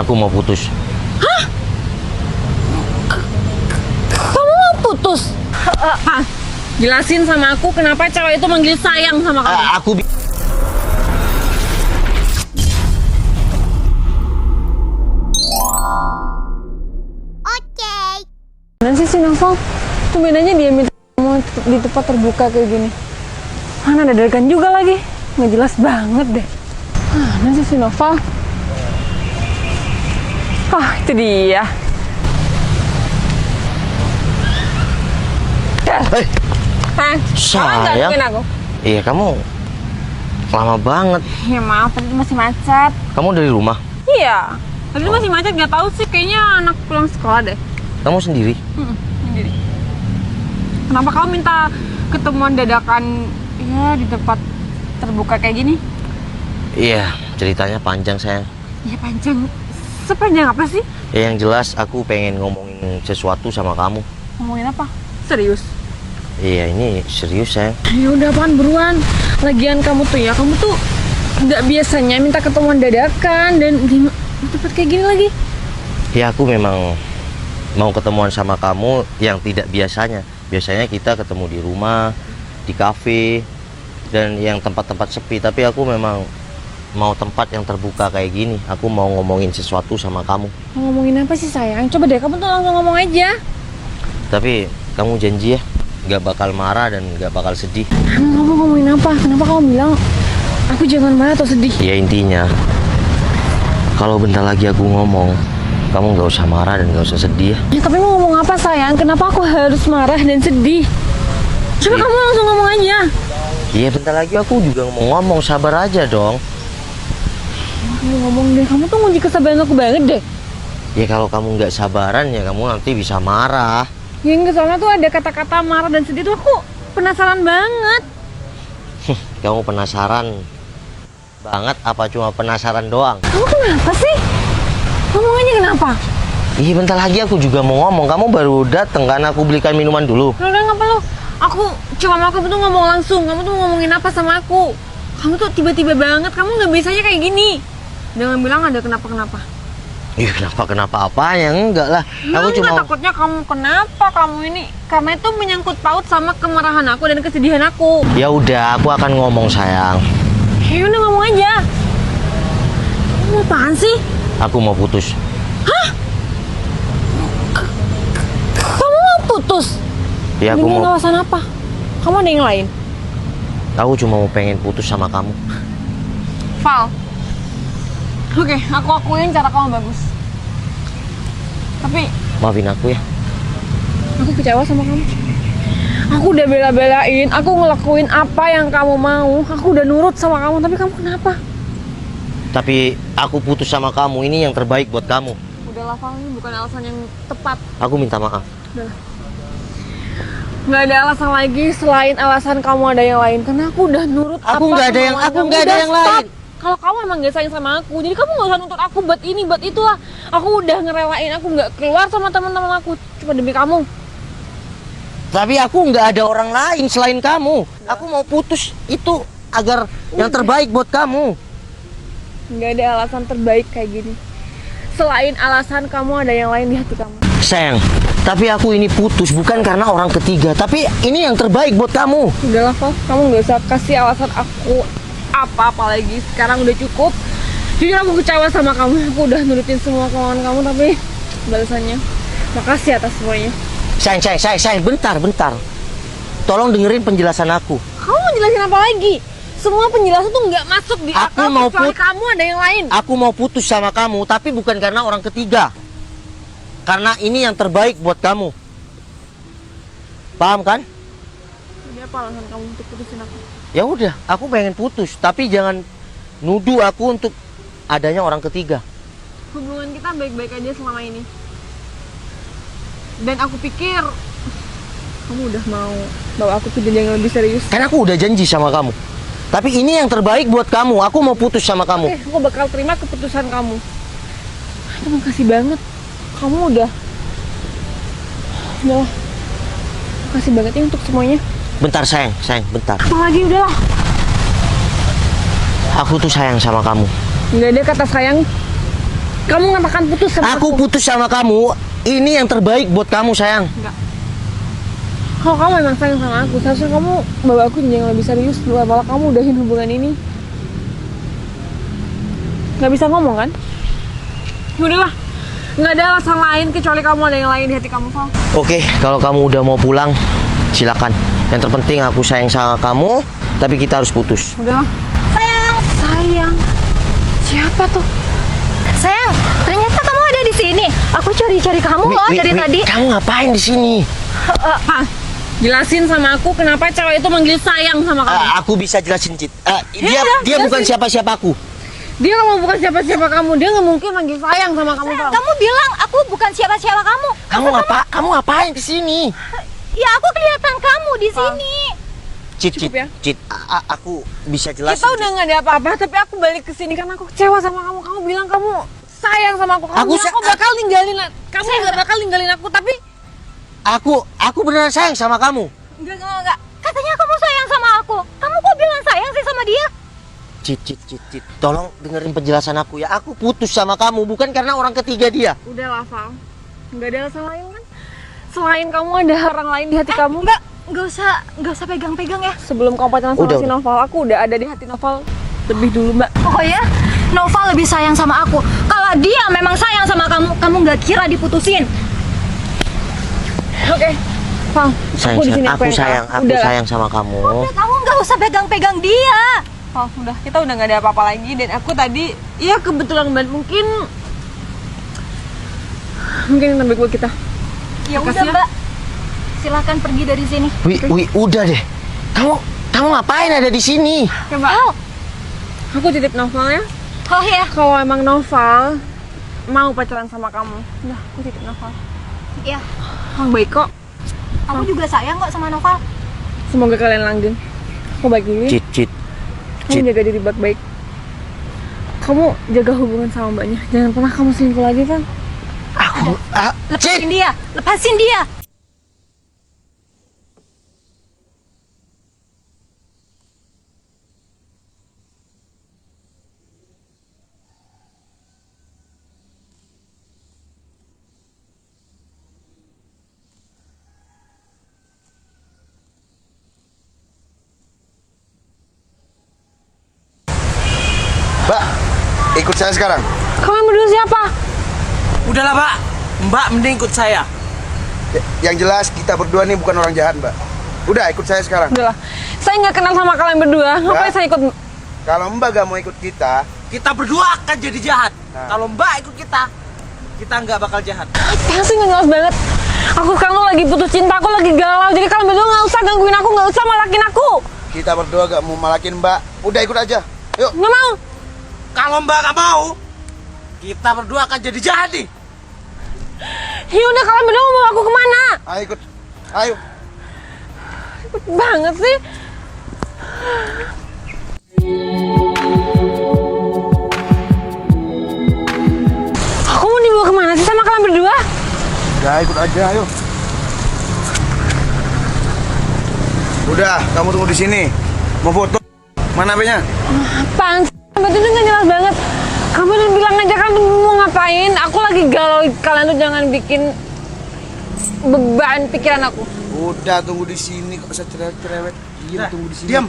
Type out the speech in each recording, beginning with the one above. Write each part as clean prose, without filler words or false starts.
Aku mau putus. Hah? Kamu mau putus? Jelasin sama aku kenapa cewek itu manggil sayang sama kamu. Mana sih si Novel? Tuh bedanya dia minta mau di tempat terbuka kayak gini. Mana dadakan juga lagi. Nggak jelas banget deh. Mana sih si Novel? Itu dia. Hei, sayang. Aku? Iya, kamu lama banget. Ya maaf, tadi masih macet. Kamu dari rumah? Iya, tadi masih macet. Nggak tahu sih, kayaknya anak pulang sekolah deh. Kamu sendiri? Sendiri. Kenapa kamu minta ketemuan dadakan ya di tempat terbuka kayak gini? Iya, ceritanya panjang sayang. Ya panjang. Sepanjang apa sih? Ya yang jelas aku pengen ngomongin sesuatu sama kamu. Ngomongin apa? Serius? Iya, ini serius sayang. Ya udah apaan buruan. Lagian kamu tuh nggak biasanya minta ketemuan dadakan dan di tempat kayak gini lagi. Ya aku memang mau ketemuan sama kamu yang tidak biasanya. Biasanya kita ketemu di rumah, di kafe, dan yang tempat-tempat sepi. Tapi aku memang mau tempat yang terbuka kayak gini. Aku mau ngomongin sesuatu sama kamu. Mau ngomongin apa sih sayang? Coba deh kamu tuh langsung ngomong aja. Tapi kamu janji ya, gak bakal marah dan gak bakal sedih. Kamu ngomongin apa? Kenapa kamu bilang aku jangan marah atau sedih? Ya intinya, kalau bentar lagi aku ngomong, kamu gak usah marah dan gak usah sedih ya. Ya tapi mau ngomong apa sayang? Kenapa aku harus marah dan sedih? Coba kamu langsung ngomong aja. Iya bentar lagi aku juga mau ngomong, sabar aja dong. Kamu ngomong deh, kamu tuh ngunci kesabaran aku banget deh. Ya kalau kamu nggak sabaran ya kamu nanti bisa marah. Yang kesana tuh ada kata-kata marah dan sedih tuh aku penasaran banget. Kamu penasaran banget apa cuma penasaran doang? Kamu kenapa sih? Ngomong aja kenapa? Iya bentar lagi aku juga mau ngomong. Kamu baru dateng kan, aku belikan minuman dulu. Udah nggak perlu. Aku cuma mau kamu tuh ngomong langsung. Kamu tuh ngomongin apa sama aku? Kamu tuh tiba-tiba banget. Kamu nggak biasanya kayak gini. Jangan bilang ada kenapa-kenapa. Ih kenapa apanya? Enggak lah. Ya, Aku cuma takutnya kamu kenapa kamu ini? Karena itu menyangkut paut sama kemarahan aku dan kesedihan aku. Ya udah, aku akan ngomong sayang. Ya udah ngomong aja. Kamu apaan sih? Aku mau putus. Hah? Kamu mau putus? Ya aku dengan mau. alasan apa? Kamu ada yang lain? Aku cuma mau pengen putus sama kamu. Val. Oke, aku akuin cara kamu bagus. Tapi Maafin aku ya. aku kecewa sama kamu. Aku udah bela-belain, aku ngelakuin apa yang kamu mau. Aku udah nurut sama kamu, tapi kamu kenapa? Tapi aku putus sama kamu, ini yang terbaik buat kamu. Udahlah Val, ini bukan alasan yang tepat. Aku minta maaf. Udahlah. Nggak ada alasan lagi selain alasan kamu ada yang lain. Karena aku udah nurut. Aku nggak ada yang lain. Kalau kamu emang gak sayang sama aku, jadi kamu gak usah nuntut aku buat ini, buat itulah. Aku udah ngerelain, aku gak keluar sama teman-teman aku cuma demi kamu. Tapi aku nggak ada orang lain selain kamu. Aku mau putus itu agar yang terbaik buat kamu. Gak ada alasan terbaik kayak gini. Selain alasan kamu ada yang lain di hati kamu. Sayang, tapi aku ini putus bukan karena orang ketiga, tapi ini yang terbaik buat kamu. Udahlah Val, kamu gak usah kasih alasan aku apa-apa lagi. Sekarang udah cukup. Jujur aku kecewa sama kamu. Aku udah nurutin semua kemauan kamu, tapi balasannya makasih atas semuanya. Sayang, bentar. Tolong dengerin penjelasan aku. Kamu mau jelasin apa lagi? Semua penjelasan tuh nggak masuk di akal kecuali kamu ada yang lain. Aku mau putus sama kamu, tapi bukan karena orang ketiga. Karena ini yang terbaik buat kamu. Paham kan? Jadi apa alasan kamu untuk putusin aku? Ya udah, aku pengen putus, tapi jangan nuduh aku untuk adanya orang ketiga. Hubungan kita baik-baik aja selama ini. Dan aku pikir kamu udah mau bawa aku ke jenjang yang lebih serius. Kan aku udah janji sama kamu. Tapi ini yang terbaik buat kamu. Aku mau putus sama kamu. Oke, aku bakal terima keputusan kamu. Terima kasih banget. Kamu udah makasih banget ya untuk semuanya. Bentar sayang, bentar. Apa lagi udahlah. Aku tuh sayang sama kamu. Nggak ada kata sayang. Kamu ngatakan putus sama Aku putus sama kamu. Ini yang terbaik buat kamu, sayang. Enggak. Kalau kamu memang sayang sama aku, seharusnya kamu bawa aku jenjang yang lebih serius. Malah kamu udahin hubungan ini. Gak bisa ngomong kan? Udahlah, nggak ada alasan lain kecuali kamu ada yang lain di hati kamu, Val. Oke, kalau kamu udah mau pulang, silakan. Yang terpenting aku sayang sama kamu, tapi kita harus putus. Udahlah. Sayang. Siapa tuh? Sayang, ternyata kamu ada di sini. Aku cari-cari kamu loh dari tadi. Kamu ngapain di sini? Val, jelasin sama aku kenapa cewek itu manggil sayang sama kamu. Aku bisa jelasin, Cit. Iya, Dia bukan siapa-siapa aku. Dia kalau bukan siapa-siapa kamu, dia nggak mungkin manggil sayang sama kamu, Val. Kamu bilang aku bukan siapa-siapa kamu. Kamu ngapain di sini? Ya aku kelihatan kamu di sini. Cit, Cukup ya? Cit, aku bisa jelasin. Kita udah nggak ada apa-apa, tapi aku balik ke sini karena aku kecewa sama kamu. Kamu bilang kamu sayang sama aku. Kamu bilang aku bakal ninggalin. Kamu nggak bakal ninggalin aku, tapi Aku beneran sayang sama kamu. enggak. Katanya kamu sayang sama aku. Kamu kok bilang sayang sih sama dia? Cit. Tolong dengerin penjelasan aku ya. Aku putus sama kamu bukan karena orang ketiga dia. Udah lah, Val. Nggak ada alasan lain kan? Selain kamu ada orang lain di hati kamu. Nggak usah pegang-pegang ya. Sebelum kamu pacaran sama Udah. si Noval, aku udah ada di hati Noval lebih dulu, Mbak. Pokoknya Nova lebih sayang sama aku. Kalau dia memang sayang sama kamu nggak kira diputusin. Oke. Val, aku di sini Aku yang sayang udah lah. sayang sama kamu. Udah, kamu nggak usah pegang-pegang dia. Val, udah. Kita udah nggak ada apa-apa lagi dan aku tadi ya kebetulan banget mungkin yang terbaik buat kita. Ya udah Makasih ya. Mbak. Silakan pergi dari sini. Wi, udah deh. Kamu ngapain ada di sini? Coba. Aku titip Noval ya. Oh ya. Kalau emang Noval mau pacaran sama kamu, udah aku titip Noval. Ya. Orang baik kok. Aku juga sayang kok sama Nova. Semoga kalian langgeng. Aku baik dulu ya. Cit. Kamu jaga diri baik-baik. Kamu jaga hubungan sama mbaknya. Jangan pernah kamu selingkuh lagi, kan? Lepasin dia. Lepasin dia. Mbak, ikut saya sekarang. Kamu yang berdua siapa? Udahlah Pak, Mbak mending ikut saya. Yang jelas kita berdua nih bukan orang jahat, Mbak. Udah, ikut saya sekarang. Udahlah. Saya nggak kenal sama kalian berdua. Ngapain saya ikut? Kalau Mbak gak mau ikut kita, Kita berdua akan jadi jahat. Nah. Kalau Mbak ikut kita nggak bakal jahat. Apaan sih, nggak jelas banget. Aku sekarang lagi putus cinta, aku lagi galau. Jadi kalian berdua nggak usah gangguin aku, nggak usah malakin aku. kita berdua gak mau malakin Mbak. Udah ikut aja. Yuk. Nggak mau. Kalau Mbak nggak mau, kita berdua akan jadi jahat nih. Ya udah, kalian berdua mau aku kemana? Ayo ikut. Ayo. Ribet banget sih. Aku mau dibawa kemana sih sama kalian berdua? Udah ikut aja, ayo. Udah, kamu tunggu di sini. Mau foto? Mana HP-nya? Apaan sih? Itu nggak jelas banget. Kamu udah bilang aja kan mau ngapain. Aku lagi galau. Kalian tuh jangan bikin beban pikiran aku. Udah tunggu di sini, kok bisa cerewet. Diam, tunggu di sini. Diam,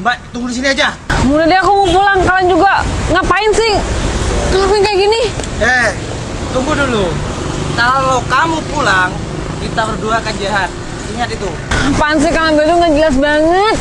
Mbak tunggu di sini aja. Udah deh, aku mau pulang. Kalian juga ngapain sih ngelakuin kayak gini? Tunggu dulu. Kalau kamu pulang, kita berdua akan jahat. Ingat itu. Apaan sih, kalian berdua nggak jelas banget.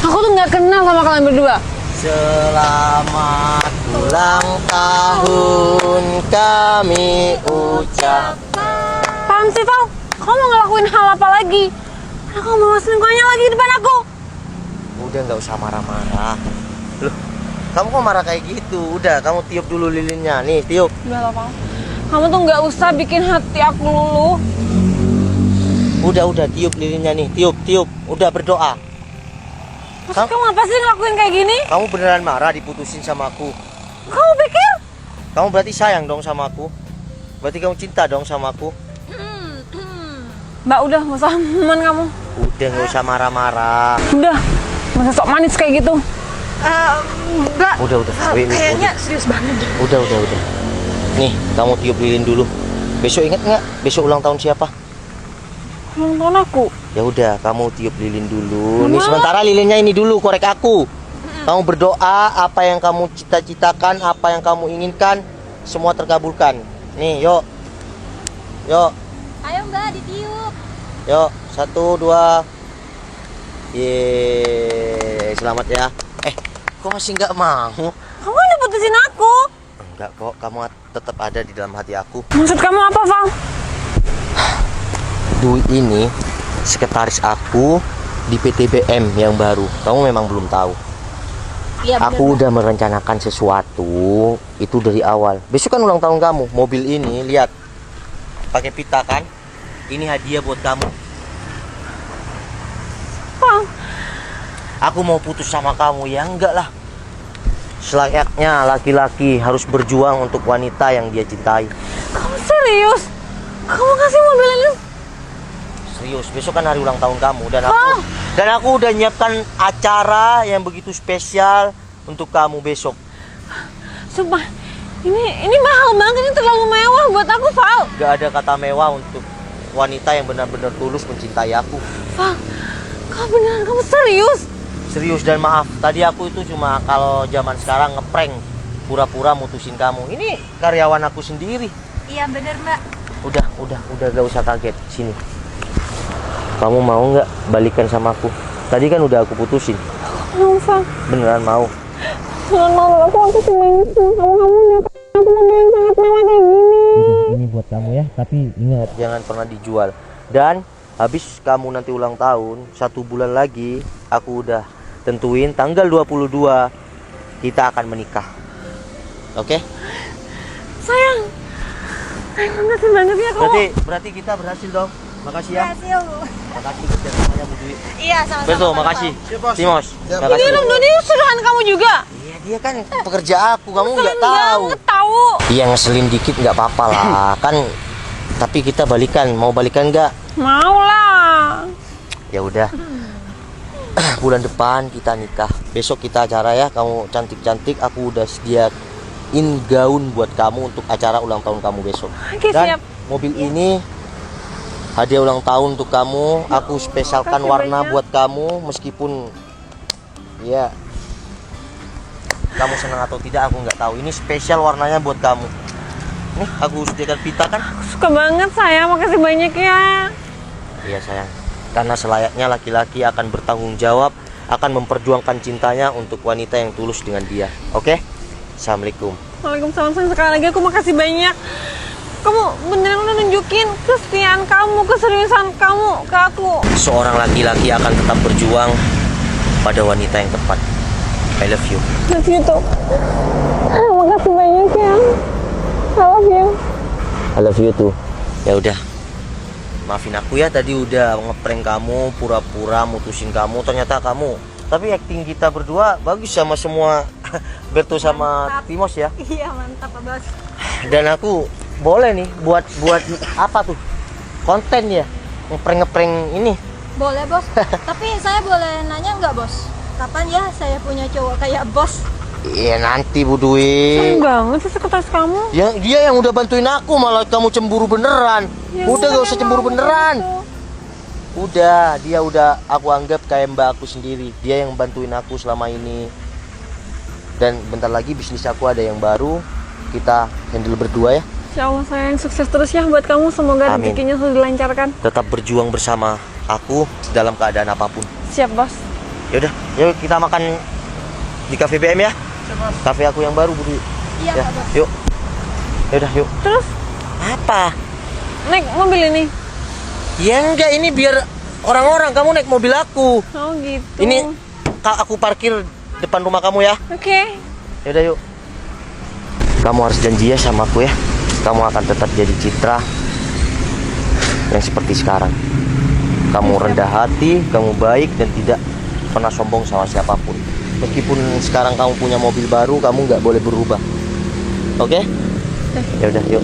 Aku tuh nggak kenal sama kalian berdua. Selamat ulang tahun kami ucapkan. Apaan sih, Val? Kamu mau ngelakuin hal apa lagi? Aku mau selingkuhannya lagi di depan aku. Udah nggak usah marah-marah. Loh, kamu kok marah kayak gitu? Udah, kamu tiup dulu lilinnya. Nih, tiup. Udah lah, Val. Kamu tuh nggak usah bikin hati aku luluh. Udah tiup lilinnya nih. Tiup. Udah berdoa. Maksud kamu apa sih ngelakuin kayak gini? Kamu beneran marah diputusin sama aku? Kamu pikir? Kamu berarti sayang dong sama aku? Berarti kamu cinta dong sama aku? Mbak, udah, nggak usah momen kamu. Udah nggak usah marah-marah. Udah, nggak usah sok manis kayak gitu. Mbak. Udah. Kayaknya serius banget deh. Udah. Nih, kamu tiup lilin dulu. Besok ingat nggak? Besok ulang tahun siapa? Ulang tahun aku. Ya udah, kamu tiup lilin dulu. Nih sementara lilinnya ini dulu, korek aku. Kamu berdoa, apa yang kamu cita-citakan, apa yang kamu inginkan, semua terkabulkan. Nih, yuk. Yuk, Ayo Mbak, ditiup. yuk. 1, 2. Yeay, selamat ya. Kok masih nggak mau? Kamu udah putusin aku. Enggak kok, kamu tetap ada di dalam hati aku. Maksud kamu apa, Val? Dwi ini sekretaris aku di PTBM yang baru. Kamu memang belum tahu. Iya bener. Aku udah merencanakan sesuatu itu dari awal. Besok kan ulang tahun kamu. Mobil ini lihat pakai pita kan? Ini hadiah buat kamu. Val, Aku mau putus sama kamu ya enggak lah. Selayaknya laki-laki harus berjuang untuk wanita yang dia cintai. kamu serius? Kamu kasih mobil ini? Serius, besok kan hari ulang tahun kamu dan aku udah nyiapkan acara yang begitu spesial untuk kamu besok. Sumpah, ini mahal banget, ini terlalu mewah buat aku, Val. Gak ada kata mewah untuk wanita yang benar-benar tulus mencintai aku. Val, kamu beneran, kamu serius? Serius, dan maaf, tadi aku itu cuma kalau zaman sekarang ngeprank, pura-pura mutusin kamu. Ini karyawan aku sendiri. Iya bener Mbak. Udah gak usah kaget. Sini. Kamu mau nggak balikan sama aku? Tadi kan udah aku putusin. Mau, Val. Beneran mau? Jangan mau, aku cuma ini kamu lihat aku mobil yang sangat mewah kayak gini. Ini buat kamu ya, tapi ingat jangan pernah dijual. Dan habis kamu nanti ulang tahun, 1 bulan lagi aku udah tentuin tanggal 22 kita akan menikah. Oke? Sayang, makasih banget ya kamu. Berarti kita berhasil dong. Makasih ya. Berhasil. Makasih kerjasamanya Bu Dwi. Iya sama-sama. Betul, Pak. makasih. Siap, Bos. Timos. Siap. Makasih. Ini Doni suruhan kamu juga. Iya, dia kan pekerja aku, kamu nggak Ngeselin tahu. banget tahu. Iya, ngeselin dikit nggak apa-apa lah. Kan tapi kita balikan. Mau balikan nggak? Mau lah. Ya udah. Bulan depan kita nikah. Besok kita acara ya. Kamu cantik-cantik. Aku udah sediain gaun buat kamu untuk acara ulang tahun kamu besok. Oke, Dan siap. mobil ini hadiah ulang tahun untuk kamu. Aku spesialkan makasih warna banyak. buat kamu. Meskipun ya kamu senang atau tidak aku nggak tahu. Ini spesial warnanya buat kamu. Nih aku sediakan pita kan. Suka banget sayang, makasih banyak ya. Iya sayang. Karena selayaknya laki-laki akan bertanggung jawab, akan memperjuangkan cintanya untuk wanita yang tulus dengan dia. Oke? Assalamualaikum. Waalaikumsalam sayang, sekali lagi aku makasih banyak. Kamu beneran udah nunjukin kesetiaan kamu, keseriusan kamu ke aku. Seorang laki-laki akan tetap berjuang pada wanita yang tepat. I love you. Love you too. Makasih banyak ya. I love you. I love you too. Ya udah. Maafin aku ya tadi udah ngeprank kamu, pura-pura mutusin kamu. Ternyata kamu. Tapi acting kita berdua bagus sama semua Berto sama Timos ya. Iya mantap Pak Bos. Dan aku boleh nih buat apa tuh? Konten ya. Ngeprank ini. Boleh Bos. Tapi saya boleh nanya nggak Bos? Kapan ya saya punya cowok kayak Bos? Iya nanti Bu Dwi. Sayang banget sih sekretaris kamu. Ya, dia yang udah bantuin aku malah kamu cemburu beneran. Ya, Udah gak usah emang cemburu aku beneran. gitu. Udah, dia udah aku anggap kayak mbak aku sendiri. Dia yang bantuin aku selama ini. Dan bentar lagi bisnis aku ada yang baru. Kita handle berdua ya. Insya Allah sayang, sukses terus ya buat kamu. Semoga Amin. rezekinya selalu dilancarkan. Tetap berjuang bersama aku dalam keadaan apapun. Siap bos. Yaudah, yuk kita makan di Cafe BM ya. Cafe aku yang baru Bu Dwi. Iya Ya, Pak Bos. yuk. Yaudah, yuk. Terus Apa? naik mobil ini. Ya enggak, ini biar orang-orang kamu naik mobil aku. Oh gitu. Ini aku parkir depan rumah kamu ya. Oke. Yaudah yuk. Kamu harus janji ya sama aku ya. Kamu akan tetap jadi Citra yang seperti sekarang. Kamu rendah hati, kamu baik dan tidak pernah sombong sama siapapun. Meskipun sekarang kamu punya mobil baru, kamu nggak boleh berubah. Oke? Ya udah yuk.